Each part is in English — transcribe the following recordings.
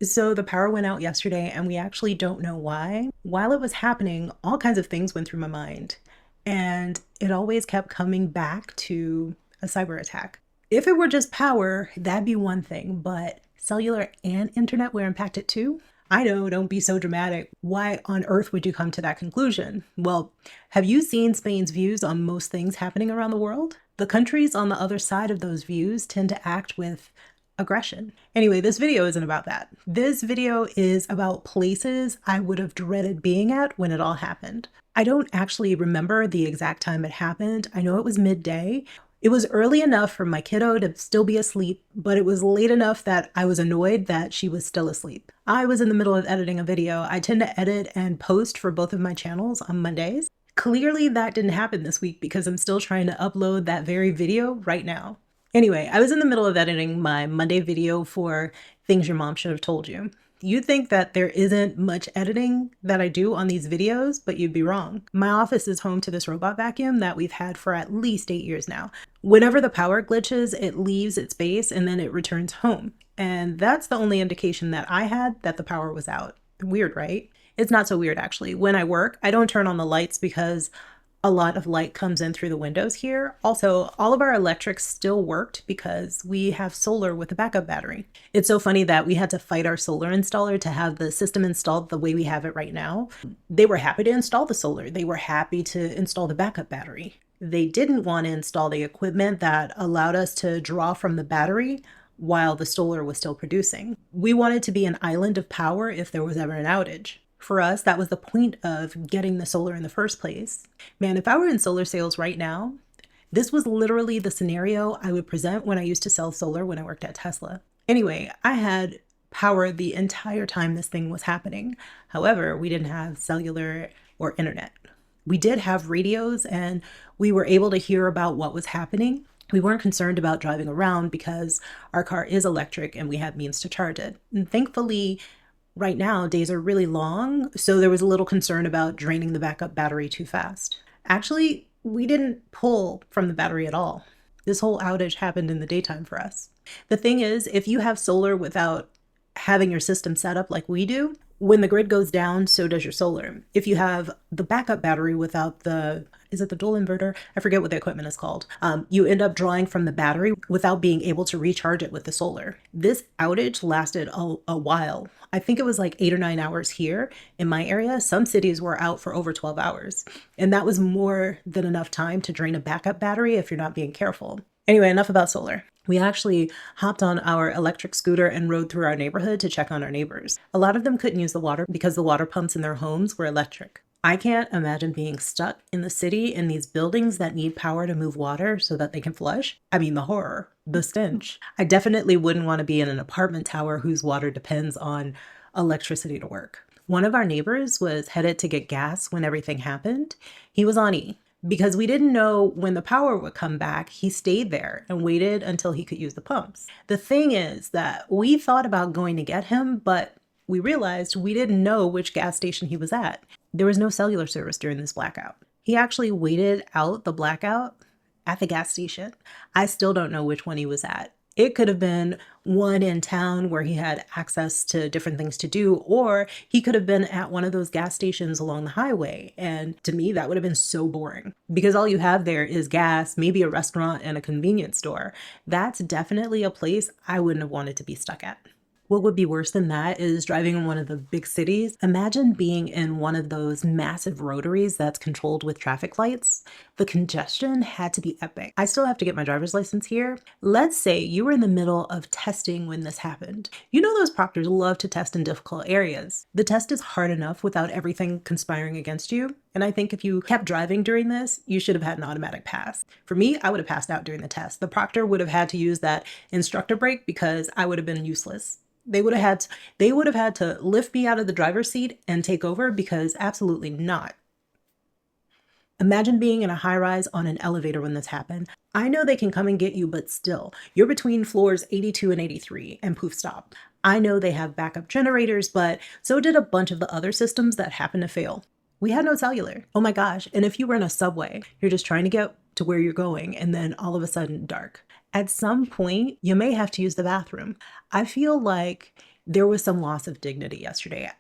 So the power went out yesterday and we actually don't know why. While it was happening, all kinds of things went through my mind. And it always kept coming back to a cyber attack. If it were just power, that'd be one thing, but cellular and internet were impacted too. I know, don't be so dramatic. Why on earth would you come to that conclusion? Well, have you seen Spain's views on most things happening around the world? The countries on the other side of those views tend to act with aggression. Anyway, this video isn't about that. This video is about places I would have dreaded being at when it all happened. I don't actually remember the exact time it happened. I know it was midday. It was early enough for my kiddo to still be asleep, but it was late enough that I was annoyed that she was still asleep. I was in the middle of editing a video. I tend to edit and post for both of my channels on Mondays. Clearly that didn't happen this week because I'm still trying to upload that very video right now. Anyway, I was in the middle of editing my Monday video for things your mom should have told you. You'd think that there isn't much editing that I do on these videos, but you'd be wrong. My office is home to this robot vacuum that we've had for at least 8 years now. Whenever the power glitches, it leaves its base and then it returns home. And that's the only indication that I had that the power was out. Weird, right? It's not so weird, actually. When I work, I don't turn on the lights because a lot of light comes in through the windows here. Also, all of our electrics still worked because we have solar with a backup battery. It's so funny that we had to fight our solar installer to have the system installed the way we have it right now. They were happy to install the solar. They were happy to install the backup battery. They didn't want to install the equipment that allowed us to draw from the battery while the solar was still producing. We wanted to be an island of power if there was ever an outage. For us, that was the point of getting the solar in the first place. Man, if I were in solar sales right now, this was literally the scenario I would present when I used to sell solar when I worked at Tesla. Anyway, I had power the entire time this thing was happening. However, we didn't have cellular or internet. We did have radios and we were able to hear about what was happening. We weren't concerned about driving around because our car is electric and we had means to charge it. And thankfully, right now, days are really long, so there was a little concern about draining the backup battery too fast. Actually, we didn't pull from the battery at all. This whole outage happened in the daytime for us. The thing is, if you have solar without having your system set up like we do, when the grid goes down, so does your solar. If you have the backup battery without is it the dual inverter? I forget what the equipment is called. You end up drawing from the battery without being able to recharge it with the solar. This outage lasted a while. I think it was like 8 or 9 hours here in my area. Some cities were out for over 12 hours. And that was more than enough time to drain a backup battery if you're not being careful. Anyway, enough about solar. We actually hopped on our electric scooter and rode through our neighborhood to check on our neighbors. A lot of them couldn't use the water because the water pumps in their homes were electric. I can't imagine being stuck in the city in these buildings that need power to move water so that they can flush. I mean, the horror, the stench. I definitely wouldn't want to be in an apartment tower whose water depends on electricity to work. One of our neighbors was headed to get gas when everything happened. He was on E. Because we didn't know when the power would come back, he stayed there and waited until he could use the pumps. The thing is that we thought about going to get him, but we realized we didn't know which gas station he was at. There was no cellular service during this blackout. He actually waited out the blackout at the gas station. I still don't know which one he was at. It could have been one in town where he had access to different things to do, or he could have been at one of those gas stations along the highway. And to me, that would have been so boring because all you have there is gas, maybe a restaurant and a convenience store. That's definitely a place I wouldn't have wanted to be stuck at. What would be worse than that is driving in one of the big cities. Imagine being in one of those massive rotaries that's controlled with traffic lights. The congestion had to be epic. I still have to get my driver's license here. Let's say you were in the middle of testing when this happened. You know those proctors love to test in difficult areas. The test is hard enough without everything conspiring against you. And I think if you kept driving during this, you should have had an automatic pass. For me, I would have passed out during the test. The proctor would have had to use that instructor brake because I would have been useless. They would have had to lift me out of the driver's seat and take over because absolutely not. Imagine being in a high rise on an elevator when this happened. I know they can come and get you, but still, you're between floors 82 and 83 and poof stop. I know they have backup generators, but so did a bunch of the other systems that happened to fail. We had no cellular. Oh my gosh. And if you were in a subway, you're just trying to get to where you're going and then all of a sudden dark. At some point, you may have to use the bathroom. I feel like There was some loss of dignity yesterday.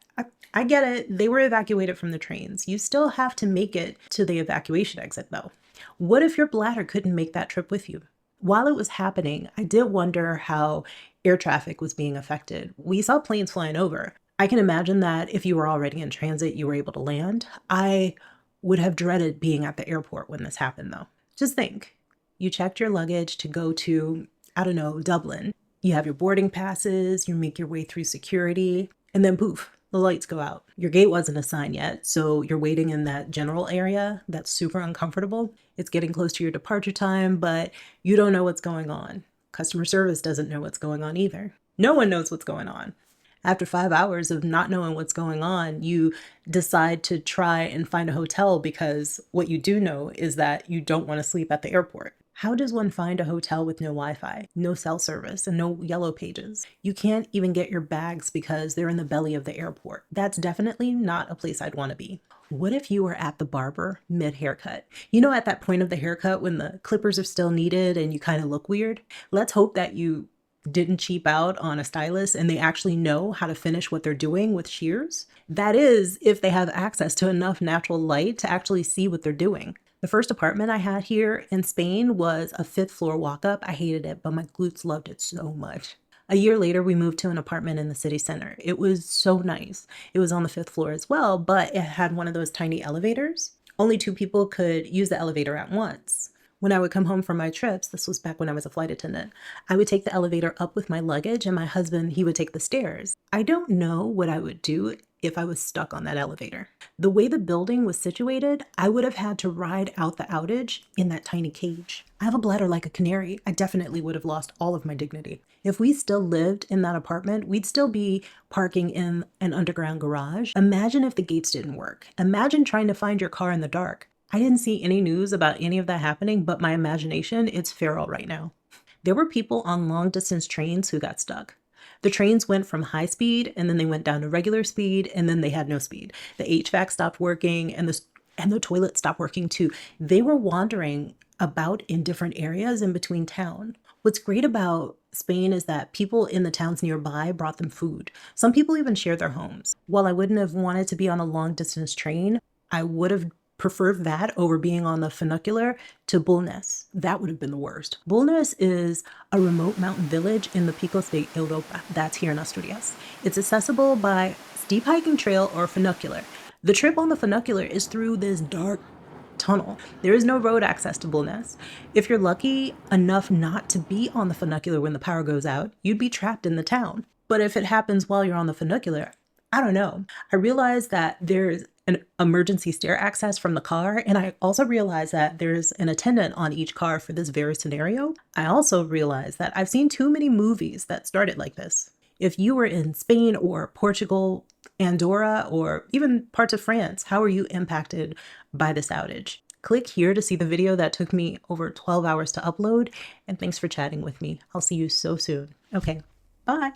I get it. They were evacuated from the trains. You still have to make it to the evacuation exit, though. What if your bladder couldn't make that trip with you? While it was happening, I did wonder how air traffic was being affected. We saw planes flying over. I can imagine that if you were already in transit, you were able to land. I would have dreaded being at the airport when this happened, though. Just think, you checked your luggage to go to, I don't know, Dublin. You have your boarding passes, you make your way through security, and then poof, the lights go out. Your gate wasn't assigned yet, so you're waiting in that general area that's super uncomfortable. It's getting close to your departure time, but you don't know what's going on. Customer service doesn't know what's going on either. No one knows what's going on. After 5 hours of not knowing what's going on, you decide to try and find a hotel because what you do know is that you don't want to sleep at the airport. How does one find a hotel with no Wi-Fi, no cell service, and no yellow pages? You can't even get your bags because they're in the belly of the airport. That's definitely not a place I'd want to be. What if you were at the barber mid-haircut? You know, at that point of the haircut when the clippers are still needed and you kind of look weird? Let's hope that you didn't cheap out on a stylist and they actually know how to finish what they're doing with shears. That is, if they have access to enough natural light to actually see what they're doing. The first apartment I had here in Spain was a 5th floor walk-up. I hated it, but my glutes loved it so much. A year later, we moved to an apartment in the city center. It was so nice. It was on the 5th floor as well, but it had one of those tiny elevators. Only 2 people could use the elevator at once. When I would come home from my trips, this was back when I was a flight attendant, I would take the elevator up with my luggage and my husband, he would take the stairs. I don't know what I would do if I was stuck on that elevator. The way the building was situated, I would have had to ride out the outage in that tiny cage. I have a bladder like a canary. I definitely would have lost all of my dignity. If we still lived in that apartment, we'd still be parking in an underground garage. Imagine if the gates didn't work. Imagine trying to find your car in the dark. I didn't see any news about any of that happening, but my imagination, it's feral right now. There were people on long distance trains who got stuck. The trains went from high speed and then they went down to regular speed and then they had no speed. The HVAC stopped working and the toilet stopped working too. They were wandering about in different areas in between town. What's great about Spain is that people in the towns nearby brought them food. Some people even shared their homes. While I wouldn't have wanted to be on a long distance train, I would have preferred that over being on the funicular to Bulnes. That would have been the worst. Bulnes is a remote mountain village in the Picos de Europa. That's here in Asturias. It's accessible by steep hiking trail or funicular. The trip on the funicular is through this dark tunnel. There is no road access to Bulnes. If you're lucky enough not to be on the funicular when the power goes out, you'd be trapped in the town. But if it happens while you're on the funicular, I don't know. I realized that there's an emergency stair access from the car, and I also realized that there's an attendant on each car for this very scenario. I also realized that I've seen too many movies that started like this. If you were in Spain or Portugal, Andorra, or even parts of France, how are you impacted by this outage? Click here to see the video that took me over 12 hours to upload, and thanks for chatting with me. I'll see you so soon. Okay, bye.